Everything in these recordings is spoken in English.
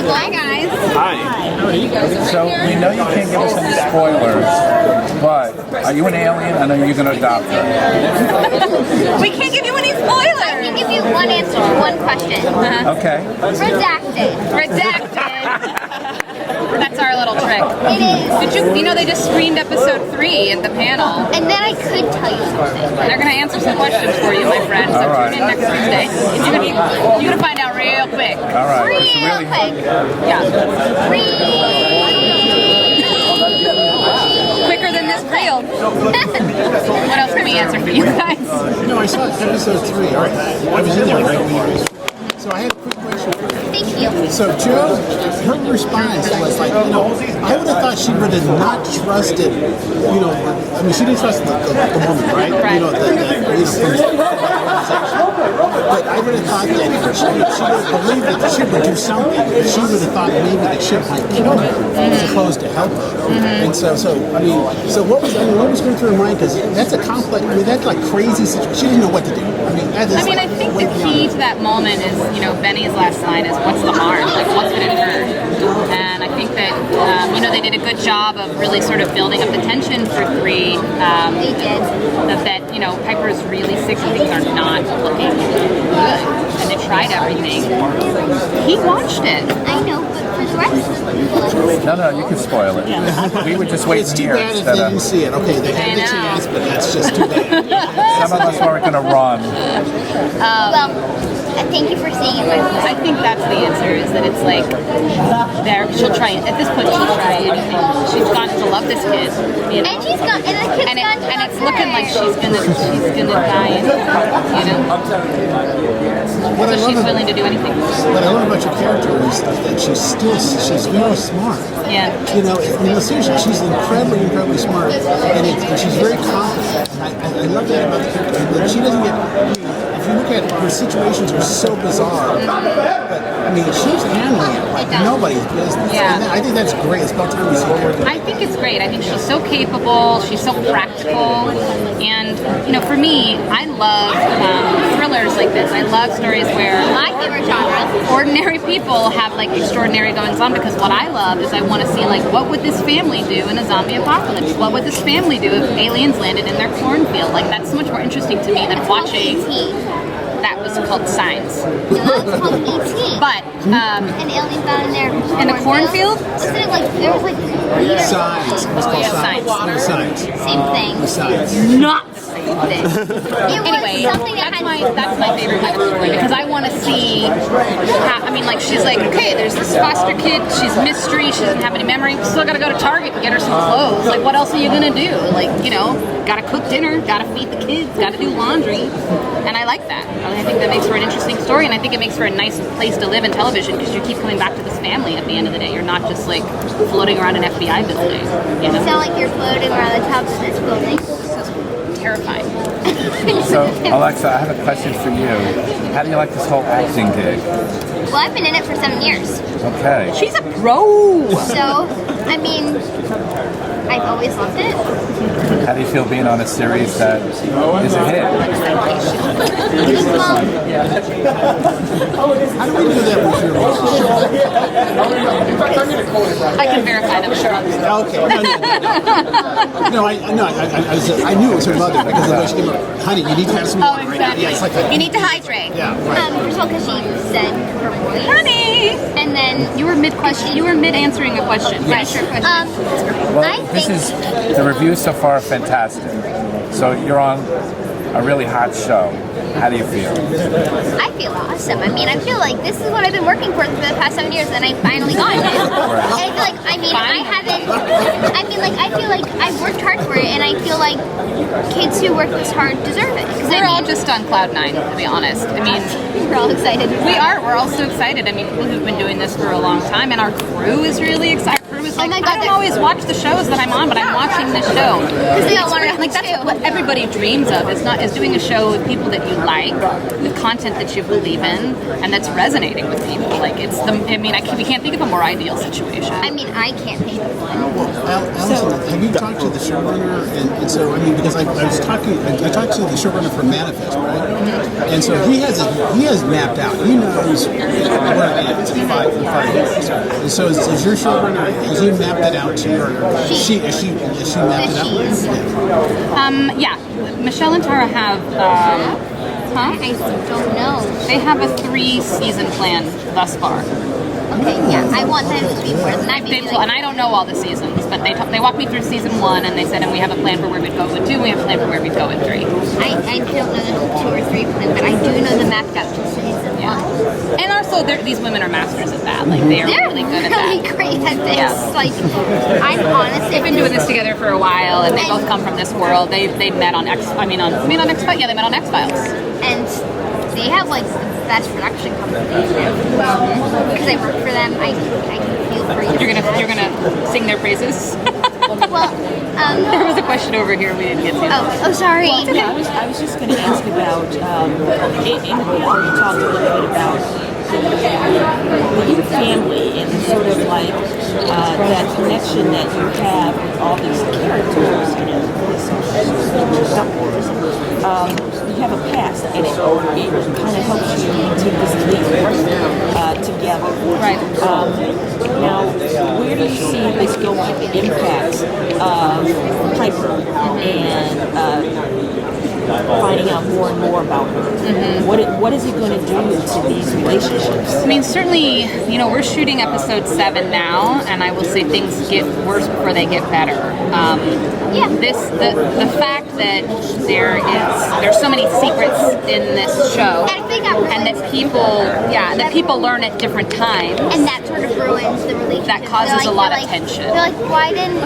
people. Hi, guys. Hi. So we know you can't give us any spoilers, but are you an alien and are you going to adopt her? We can't give you any spoilers. I can give you one answer to one question. Okay. Redacted. That's our little trick. It is. Did you know they just screened episode 3 at the panel? And then I could tell you something. They're going to answer some questions for you, my friend. So All right. tune in next Tuesday. You're going to find out real quick. All right. Real It's really quick. Yeah. Real. Quicker than this reel. What else can we answer for you guys? No, I saw episode 3. All right. I was in there right when you. So I had a quick question for you. Thank you. So Joe, her response was like, I would have thought she would have not trusted, I mean, she didn't trust the woman, right? Right. But I would have thought that she would have believed that the ship would do something. But she would have thought maybe the ship might kill her as opposed to help her. And so what was going through her mind? Because that's a complex. I mean, that's like crazy situation. She didn't know what to do. I think the key to that moment is, Benny's last line is, what's the harm? Like, what's going to hurt? And I think that, they did a good job of really sort of building up the tension for 3. They did. That Piper's really sick and things are not looking good. And they tried everything. He watched it. I know, but for the rest of the people. No, you can spoil it. We would just wait It's too here bad if instead they of. didn't see it. Okay, they had the chance, but that's just too bad. Some of us weren't going to run. Well, thank you for seeing it. I think that's the answer, is that it's like, she'll try, at this point, she'll try anything. She's gotten to love this kid. And she's got, and the kid's And gone to it's love looking her. like she's gonna die, What I So love she's willing to do anything. What I love about your character is that she's very smart. Yeah. Seriously, she's incredibly smart, and she's very confident. I love that about the character. That she doesn't get. If you look at her situations, are so bizarre. But she's handling it like nobody's business. Yeah. And I think that's great. It's about time we see a character. I think it's great. I think she's so capable. She's so practical. And, for me, I love thrillers like this. I love stories where My favorite genre. ordinary people have, extraordinary goings on, because what I love is I want to see, what would this family do in a zombie apocalypse? What would this family do if aliens landed in their cornfield? That's so much more interesting to me than watching. E.T. That was called Science. No, that's called E.T. But, an alien found in their in a cornfield? Wasn't it there was meters? Science. It was called Science. Science. Science. Same thing. Science. Not the same thing. Anyway, something that that's my favorite kind of story, because I want to see she's like, okay, there's this foster kid, she's mystery, she doesn't have any memory, we still gotta go to Target and get her some clothes. What else are you gonna do? Gotta cook dinner, gotta feed the kids, gotta do laundry. And I like that. I think that makes for an interesting story, and I think it makes for a nice place to live in television, because you keep coming back to this family at the end of the day. You're not just floating around an FBI building. You sound like you're floating around the top of this building. Terrifying. So, Alexa, I have a question for you. How do you like this whole acting gig? Well, I've been in it for 7 years. Okay. She's a pro. So, I've always loved it. How do you feel being on a series that is a hit? Well, How do we do that with your I can verify that. Okay. I knew it was her mother because the way she came up. Honey, you need to have some water right now. Exactly. Yeah, it's like You need to hydrate. Yeah, right. first of all, because she said her voice. Honey! And then, You were mid-question. You were mid-answering a question. Yes. Finish your question. Well, I this think- is the reviews so far are fantastic. So you're on a really hot show. How do you feel? I feel awesome. I feel like this is what I've been working for the past 7 years, and I finally got it. And I feel like, I feel like I've worked hard for it, and I feel like kids who work this hard deserve it. We're all just on cloud 9, to be honest. we're all excited. We are. We're all so excited. People who've been doing this for a long time, and our crew is really excited. Our crew is like, my I God, don't always watch the shows that I'm on, but I'm watching this show. Because they all want to Like, that's what everybody dreams of. Is doing a show with people that you like, with content that you believe in, and that's resonating with people. Like, it's the. I mean, we can't think of a more ideal situation. I mean, I can't think of one. Allison, have you talked to the showrunner? And so, I mean, because I talked to the showrunner for Manifest, right? Mm-hmm. And so he has mapped out. He knows where it is in 5 years. And so, is your showrunner? Has he mapped it out to you? Has she mapped it out? Yeah. Michelle and Tara have. I don't know. They have a 3-season plan thus far. Okay, yeah, I want them to be more than that. And I don't know all the seasons, but they walked me through season 1, and they said, and we have a plan for where we'd go with 2, we have a plan for where we'd go with 3. I don't know the 2 or 3 plan, but I do know the mapped out to season 1. And also, these women are masters at that. Like, they're really good at that. They're really great at this. Yeah. Like, I'm honestly... They've been doing this together for a while, and they both come from this world. They met on X-Files. Yeah, they met on X-Files. And they have, like, the best production company. Because I work for them, I can feel for you. You're gonna sing their praises? Well, there was a question over here we didn't get to. Oh, sorry. Well, yeah, I was just going to ask about, in the panel you talked a little bit about the family and sort of like that connection that you have with all these characters, you know, police officers, couples. You have a past, and it kind of helps you take this leap together. Right. Now, where do you see this going to impact Piper and finding out more and more about her? Mm-hmm. What is it going to do to these relationships? I mean, certainly, we're shooting episode 7 now, and I will say things get worse before they get better. The fact that there's so many secrets in this show, and that people learn at different times, and that sort of ruins the relationship. That causes a lot of tension. They're like, why didn't?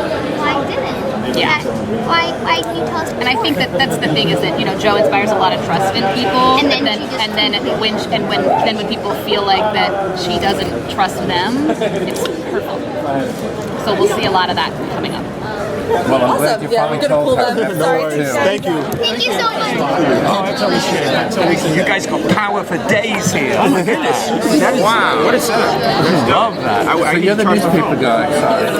Yeah. Why can you tell us? And I think that's the thing is that Joe inspires a lot of trust in people, and then when people feel like that she doesn't trust them, it's hurtful. So we'll see a lot of that coming up. Well, I'm glad you finally told her. Thank you. Thank you so much. You guys got power for days here. Oh my goodness. Wow. What is that? Love that. So you're the newspaper guy.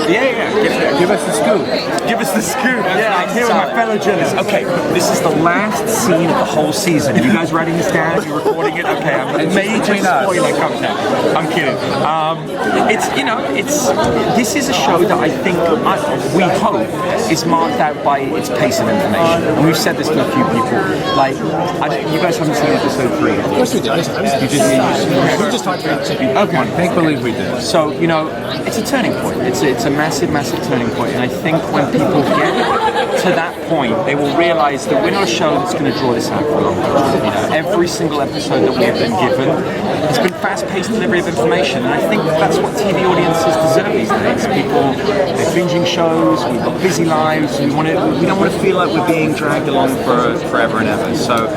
Yeah. Give us the scoop. Give us the scoop. Yeah, I'm here with my fellow journalists. Okay, this is the last scene of the whole season. Are you guys writing this down? You're recording it? Okay, I'm a major spoiler content. I'm kidding. This is a show that I think we hope is marked out by its pace of information. And we've said this to a few people. Like, you guys haven't seen episode 3 yet? Of course we did. You did. We just talked about it. Okay. Make believe we did. So, it's a turning point. It's a massive, massive turning point. And I think when people get to that point, they will realize that we're not a show that's going to draw this out for a long time. Every single episode that we have been given has been fast-paced delivery of information. And I think that's what TV audiences deserve these days. People, they're binging shows, we've got busy lives, we don't want to feel like we're being dragged along for forever and ever. So,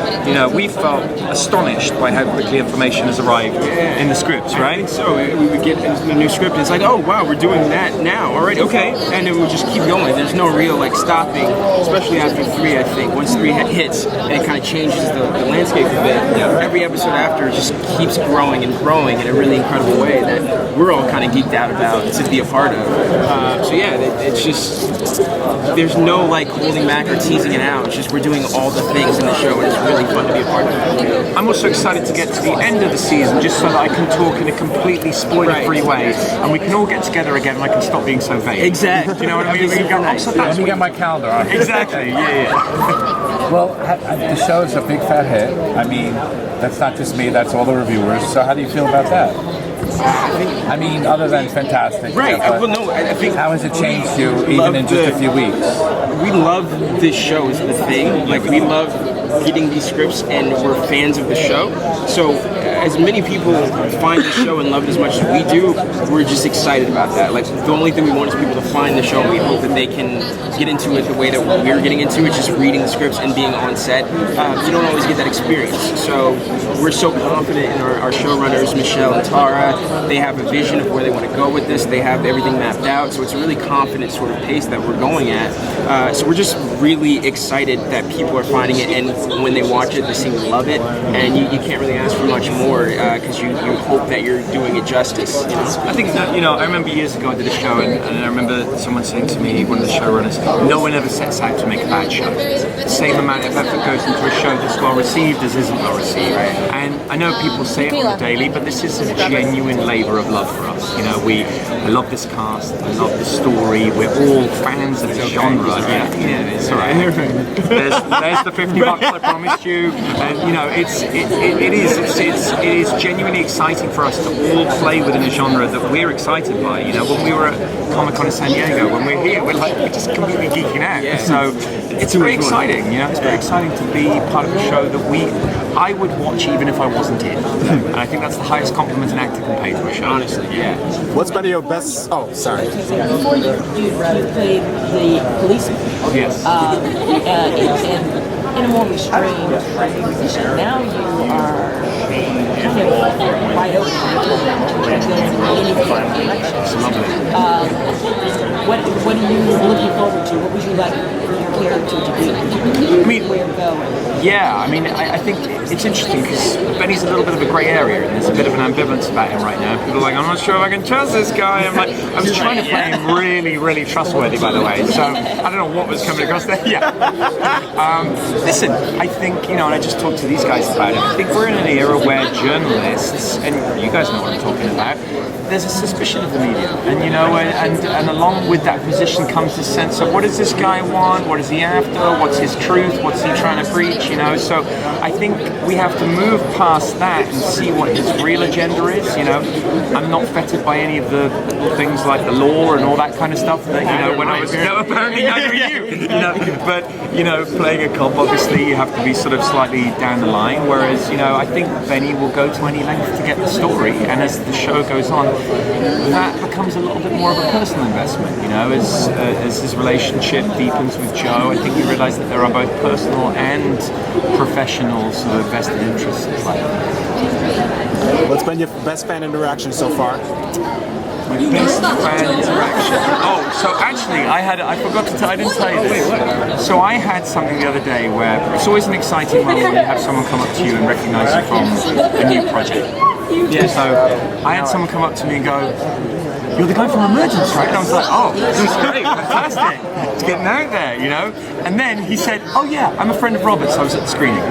we felt astonished by how quickly information has arrived in the scripts, right? So we would get a new script and it's like, oh wow, we're doing that now, all right, okay, and then we'll just keep going. There's no real stopping, especially after 3. I think once 3 hits, and it kind of changes the landscape a bit. Every episode after just keeps growing and growing in a really incredible way that we're all kind of geeked out about to be a part of. It's just there's no holding back or teasing it out. It's just we're doing all the things in the show, and it's really fun to be a part of it. I'm also excited to get to the end of the season just so that I can talk in a completely spoiler-free way, and we can all get together again and I can stop being so vague. Exactly. Do you know what I mean? Let me get my calendar on. Exactly, yeah. Well, the show's a big fat hit. I mean, that's not just me, that's all the reviewers. So how do you feel about that? I mean, other than fantastic. Right. I think how has it changed you even in just a few weeks? We love this show is the thing. We love getting these scripts and we're fans of the show. So as many people find the show and love it as much as we do, we're just excited about that. Like, the only thing we want is people to find the show, and we hope that they can get into it the way that we're getting into it, just reading the scripts and being on set. You don't always get that experience. So we're so confident in our showrunners, Michelle and Tara. They have a vision of where they want to go with this. They have everything mapped out. So it's a really confident sort of pace that we're going at. So we're just really excited that people are finding it, and when they watch it, they seem to love it. And you can't really ask for much more, because you hope that you're doing it justice. You know? I think that, I remember years ago I did a show, and I remember someone saying to me, one of the showrunners, no one ever sets out to make a bad show. The same amount of effort goes into a show that's well received as isn't well received. And I know people say it on the daily, but this is a genuine labour of love for us. I love this cast, I love the story, we're all fans of the genre. Yeah, it's alright. There's the $50 I promised you. And it is genuinely exciting for us to all play within a genre that we're excited by. When we were at Comic-Con in San Diego, when we're here, we're just completely geeking out. Yeah. So it's very exciting. It's very exciting to be part of a show that I would watch even if I wasn't in. And I think that's the highest compliment an actor can pay to a show. Honestly, yeah. What's been your best? Oh, sorry. Before you played the policeman. Yes. In a more restrained position. Now you are kind of wide open to any kind of direction. It's lovely. What are you looking forward to? What would you like your character to do? Where to go? Yeah, I think it's interesting because Benny's a little bit of a grey area, and there's a bit of an ambivalence about him right now. People are like, I'm not sure if I can trust this guy. I was trying to play him really, really trustworthy, by the way. So I don't know what was coming across there. Yeah. Listen, I think, and I just talked to these guys about it. I think we're in an era where journalists, and you guys know what I'm talking about, there's a suspicion of the media, and along with that position comes the sense of what does this guy want, what is he after, what's his truth, what's he trying to preach, So I think we have to move past that and see what his real agenda is. I'm not fettered by any of the little things like the law and all that kind of stuff that when I was apparently neither are you. But playing a cop, obviously you have to be sort of slightly down the line. Whereas I think Benny will go to any length to get the story, and as the show goes on, that becomes a little bit more of a personal investment, as his relationship deepens with Joe. I think we realise that there are both personal and professional sort of vested interests at play. What's been your best fan interaction so far? My best fan interaction. Oh, so actually, I forgot to tell. I didn't tell you this. So I had something the other day where it's always an exciting moment when you have someone come up to you and recognise you from a new project. Yeah. So I had someone come up to me and go, "You're the guy from Emergence, right?" And I was like, "Oh, this is great, fantastic! It's getting out there, And then he said, "Oh yeah, I'm a friend of Robert's. I was at the screening."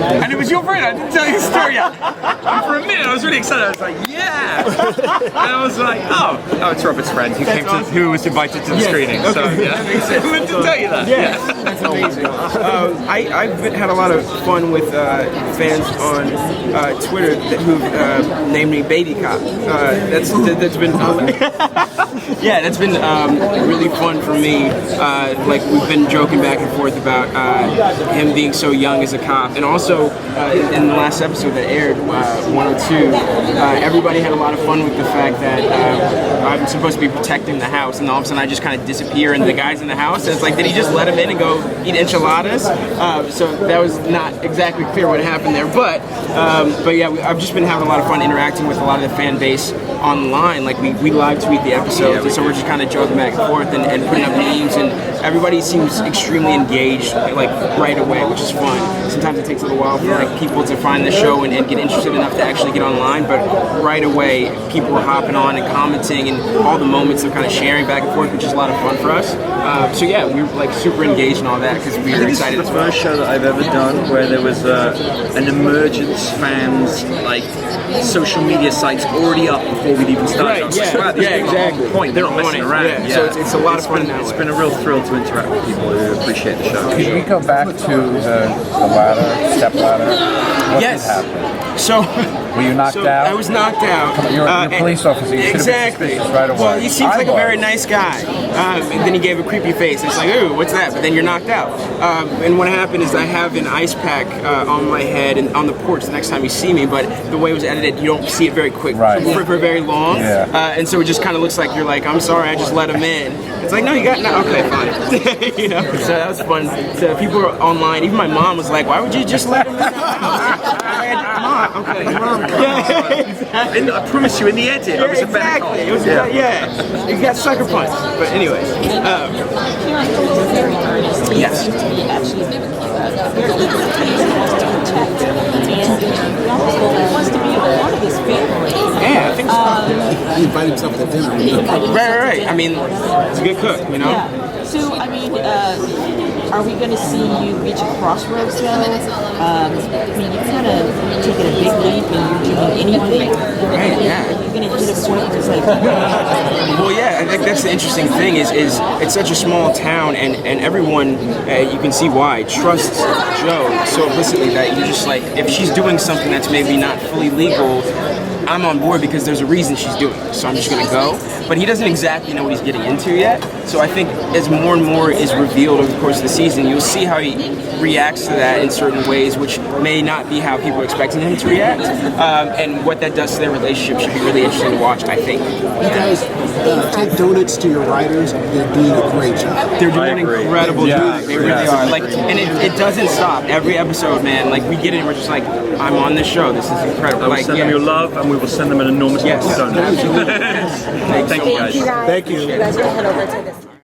And it was your friend. I didn't tell you the story yet. And for a minute, I was really excited. I was like, "Yeah!" And I was like, "Oh, it's Robert's friend who was invited to the screening." Okay. So yeah, that makes sense. I meant to tell you that. Yeah. That's amazing. I've had a lot of fun with fans on Twitter who've named me Baby Cop. That's been that's been really fun for me. Like, we've been joking back and forth about him being so young as a cop, and also in the last episode that aired, 102, everybody had a lot of fun with the fact that I'm supposed to be protecting the house, and all of a sudden I just kind of disappear, and the guy's in the house, and it's like, did he just let him in and go eat enchiladas? So that was not exactly clear what happened there, but yeah, I've just been having a lot of fun interacting with a lot of the fan base online. Like, we live tweet the episodes, and so we're just kind of joking back and forth and putting up memes, and everybody seems extremely engaged, like, right away, which is fun. Sometimes it takes a little while for people to find the show and get interested enough to actually get online, but right away people are hopping on and commenting, and all the moments of kind of sharing back and forth, which is a lot of fun for us. So yeah, we're like super engaged in all that because we were excited. This is the first show that I've ever done where there was an Emergence fans like social media sites already up before before we'd even started. Right, I was like, yeah, wow, these yeah, people are on exactly. point. They're not On messing it, around. yeah. So it's a lot of fun now. It's been a real thrill to interact with people who appreciate the show. Can we go back to the ladder, step ladder? What Yes. did happen? So Were you knocked out? I was knocked out. You're a police officer. You should have been Exactly. suspicious right away. Well, he seems I like a very was. nice guy. And then he gave a creepy face. It's like, ooh, what's that? But then you're knocked out. And what happened is I have an ice pack on my head and on the porch the next time you see me. But the way it was edited, you don't see it very quick for very long. Yeah. And so it just kind of looks like you're like, I'm sorry, I just let him in. It's like, no, you got no. Okay, fine. You know. So that was fun. So people were online. Even my mom was like, why would you just let him in? Mom, okay. Yeah, And I promise you, in the edit, I was a better cop. exactly. It was you got sucker punched. But anyways, Very earnest. yes. He actually very protect, and he almost wants to be a part of his family. Yeah, I think so. He invited himself to dinner. Right. I mean, it's a good cook, you know. Yeah. So, I mean, are we going to see you reach a crossroads though? I mean, you've kind of taken a big leap and you're doing anything. Right, yeah. Are you going to hit a point where it's like, Well, yeah, I think that's the interesting thing is it's such a small town and everyone, you can see why, trusts Joe so implicitly that you're just like, if she's doing something that's maybe not fully legal, I'm on board because there's a reason she's doing it, so I'm just gonna go. But he doesn't exactly know what he's getting into yet. So I think as more and more is revealed over the course of the season, you'll see how he reacts to that in certain ways, which may not be how people are expecting him to react. And what that does to their relationship should be really interesting to watch, I think. You guys take donuts to your writers. They're doing a great job. They're doing an incredible Yeah. job. They really are. Like, and it doesn't stop. Every episode, man. Like, we get it, and we're just like, I'm on this show. This is incredible. I will Like, send them your love, and we will send them an enormous box of donuts. Thank you, guys. Thank you. You guys are going to head over to this.